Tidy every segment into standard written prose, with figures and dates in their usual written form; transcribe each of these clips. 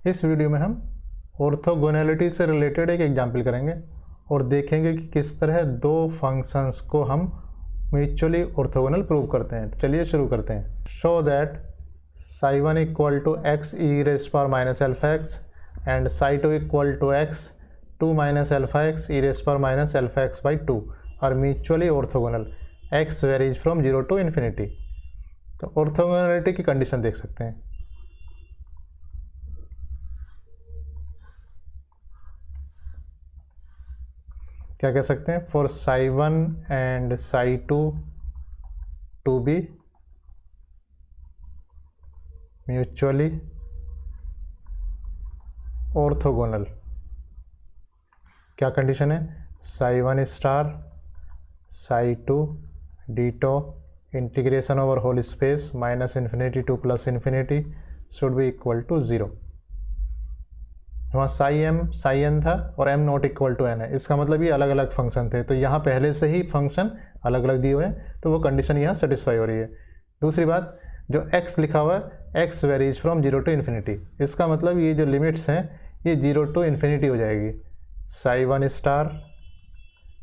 इस वीडियो में हम ऑर्थोगोनैलिटी से रिलेटेड एक एग्जाम्पल करेंगे और देखेंगे कि किस तरह दो फंक्शंस को हम म्यूचुअली ऑर्थोगोनल प्रूव करते हैं। तो चलिए शुरू करते हैं। Show that psi1 equal to x e raise power minus alpha x and psi2 equal to x 2 minus alpha x e raise power minus alpha x by 2 are mutually orthogonal x varies from 0 to infinity. तो orthogonality की condition देख सकते हैं। क्या कह सकते हैं? For psi1 and psi2 to be mutually orthogonal. क्या कंडीशन है? psi1 star psi2 d tau integration over whole space minus infinity to plus infinity should be equal to 0। वहाँ psi n था और m not equal to n है। इसका मतलब ये अलग अलग फंक्शन थे, तो यहाँ पहले से ही फंक्शन अलग अलग दिए हुए हैं, तो वो कंडीशन यहाँ सेटिस्फाई हो रही है। दूसरी बात, जो x लिखा हुआ है x varies from 0 to infinity, इसका मतलब ये जो लिमिट्स हैं ये 0 टू इन्फिनिटी हो जाएगी। psi1 स्टार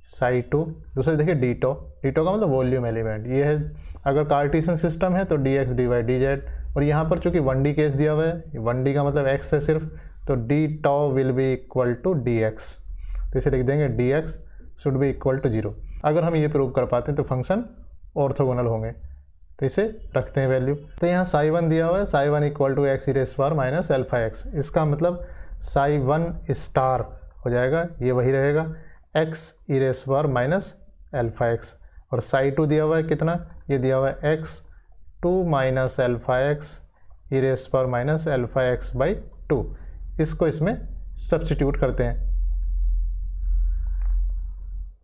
psi2, दूसरे देखिए डीटो का मतलब वॉल्यूम एलिमेंट, ये है। अगर कार्टेशियन सिस्टम है तो dx dy dz, और यहाँ पर चूँकि 1D केस दिया हुआ है, 1D का मतलब x है सिर्फ, तो d tau will be equal to d x. तो इसे लिख देंगे d x should be equal to 0। अगर हम ये प्रूव कर पाते हैं तो फंक्शन ऑर्थोगोनल होंगे, तो इसे रखते हैं वैल्यू। तो यहाँ psi1 दिया हुआ है, psi1 equal to x e raise power minus alpha x. इसका मतलब psi1 स्टार हो जाएगा, ये वही रहेगा, x e raise power minus alpha x. और psi2 दिया हुआ है कितना? ये दिया हुआ है x 2 minus alpha x e raise power minus alpha x by 2। इसको इसमें सब्स्टिट्यूट करते हैं,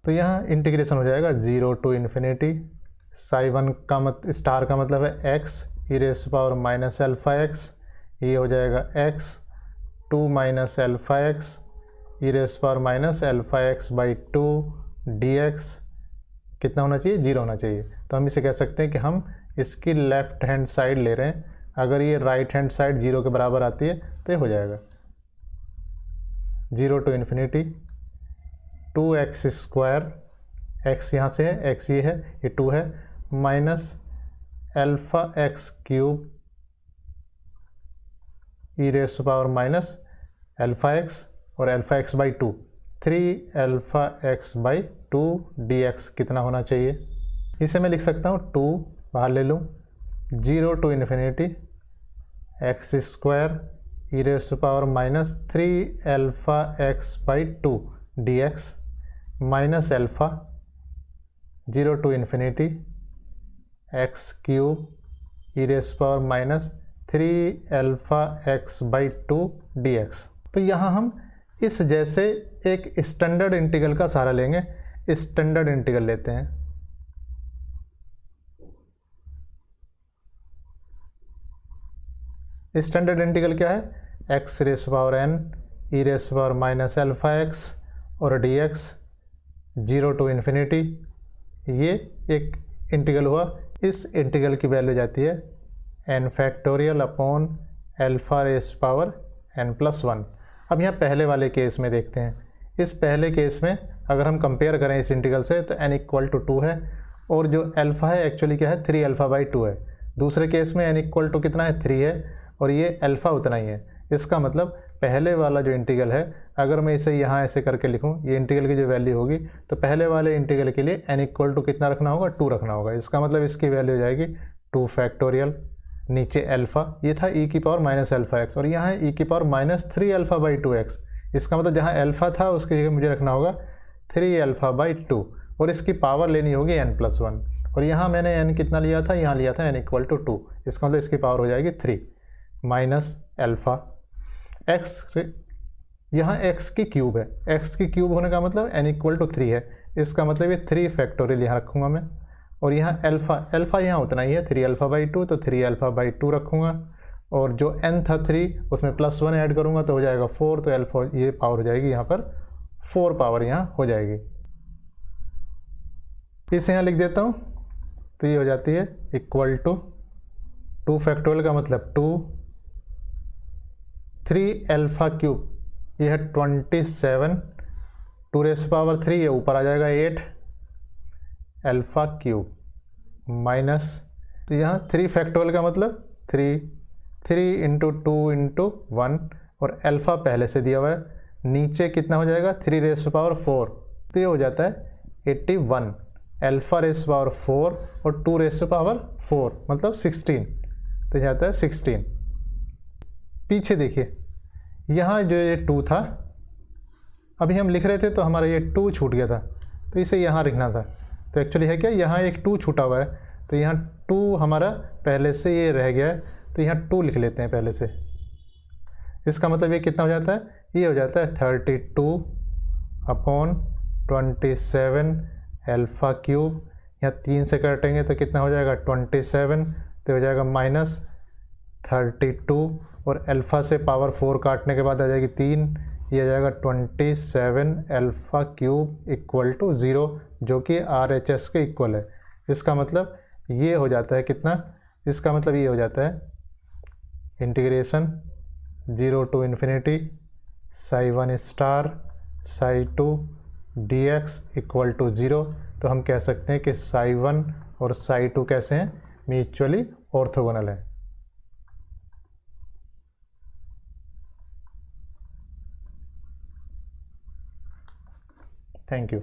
तो यहाँ इंटीग्रेशन हो जाएगा 0 टू इन्फिनिटी। psi1 का स्टार का मतलब है x e raise power minus alpha x, ये हो जाएगा x 2 minus alpha x e raise power minus alpha x by 2 dx। कितना होना चाहिए? 0 होना चाहिए। तो हम इसे कह सकते हैं कि हम इसकी लेफ्ट हैंड साइड ले रहे हैं। अगर ये राइट हैंड साइड 0 के बराबर आती है तो ये हो जाएगा 0 to infinity 2x square, x यहाँ से है, x ये है, ये 2 है, minus alpha x cube e raise power minus alpha x और alpha x by 2, 3 alpha x by 2 dx। कितना होना चाहिए? इसे मैं लिख सकता हूँ 2 बाहर ले लूँ, 0 to infinity x square e raise power minus 3 alpha x by 2 dx minus alpha 0 to infinity x cube e raise power minus 3 alpha x by 2 dx। तो यहाँ हम इस जैसे एक स्टैंडर्ड इंटीग्रल का सहारा लेंगे। स्टैंडर्ड इंटीग्रल लेते हैं। स्टैंडर्ड इंटीग्रल क्या है? X raise power n e raise power minus alpha x और dx 0 टू इन्फिनिटी, ये एक इंटीग्रल हुआ। इस इंटीग्रल की वैल्यू जाती है n factorial upon alpha race power n plus 1। अब यहाँ पहले वाले केस में देखते हैं। इस पहले केस में अगर हम कंपेयर करें इस इंटीग्रल से तो n इक्वल टू 2 है, और जो अल्फ़ा है एक्चुअली क्या है? 3 अल्फ़ा बाई 2 है। दूसरे केस में n इक्वल टू कितना है? 3 है, और ये अल्फ़ा उतना ही है। इसका मतलब पहले वाला जो इंटीग्रल है, अगर मैं इसे यहाँ ऐसे करके लिखूँ, ये इंटीग्रल की जो वैल्यू होगी, तो पहले वाले इंटीग्रल के लिए n इक्वल टू कितना रखना होगा? 2 रखना होगा। इसका मतलब इसकी वैल्यू हो जाएगी 2 फैक्टोरियल, नीचे अल्फ़ा, ये था e की पावर माइनस एल्फा एक्स, और यहाँ है e की power minus 3 alpha by 2x। इसका मतलब जहाँ अल्फ़ा था उसकी जगह मुझे रखना होगा 3 अल्फ़ा बाई 2, और इसकी पावर लेनी होगी n प्लस 1। और यहाँ मैंने n कितना लिया था? यहाँ लिया था n इक्वल टू 2। इसका मतलब इसकी पावर हो जाएगी 3 माइनस एल्फा एक्स, यहाँ x की क्यूब है। x की क्यूब होने का मतलब n इक्वल टू 3 है। इसका मतलब ये 3 फैक्टोरियल यहाँ रखूँगा मैं, और यहाँ अल्फ़ा यहाँ उतना ही है 3 अल्फ़ा बाई 2, तो 3 अल्फ़ा बाई 2 रखूँगा, और जो n था 3 उसमें प्लस 1 ऐड करूँगा तो हो जाएगा 4, तो अल्फ़ा ये पावर हो जाएगी यहाँ पर 4 पावर यहाँ हो जाएगी। इसे यहाँ लिख देता हूँ, तो ये हो जाती है इक्वल टू 2 फैक्टोरियल का मतलब 2, 3 अल्फ़ा क्यूब, ये है 27, 2 रेस पावर 3, ये ऊपर आ जाएगा 8 अल्फ़ा क्यूब माइनस, तो यहाँ 3 फैक्टोरियल का मतलब 3 इंटू 2 इंटू 1, और अल्फ़ा पहले से दिया हुआ है, नीचे कितना हो जाएगा 3 रेस पावर 4, तो ये हो जाता है 81 अल्फ़ा रेस पावर 4 और 2 रेस पावर 4 मतलब 16, तो जाता है 16। पीछे देखिए, यहाँ जो ये 2 था, अभी हम लिख रहे थे तो हमारा ये 2 छूट गया था, तो इसे यहाँ लिखना था, तो एक्चुअली है क्या, यहाँ एक 2 छूटा हुआ है, तो यहाँ 2 हमारा पहले से ये रह गया है, तो यहाँ 2 लिख लेते हैं पहले से। इसका मतलब ये कितना हो जाता है, ये हो जाता है 32 अपॉन 27 अल्फ़ा क्यूब, यहाँ 3 से काटेंगे तो कितना हो जाएगा 27, तो हो जाएगा माइनस 32, और अल्फ़ा से पावर 4 काटने के बाद आ जाएगी 3, ये आ जाएगा 27 अल्फ़ा क्यूब इक्वल टू 0, जो कि RHS के इक्वल है। इसका मतलब ये हो जाता है कितना, इसका मतलब ये हो जाता है integration 0 to infinity psi1 star psi2 dx equal to 0। तो हम कह सकते हैं कि psi1 और psi2 कैसे हैं, म्यूचुअली ऑर्थोगोनल है। Thank you.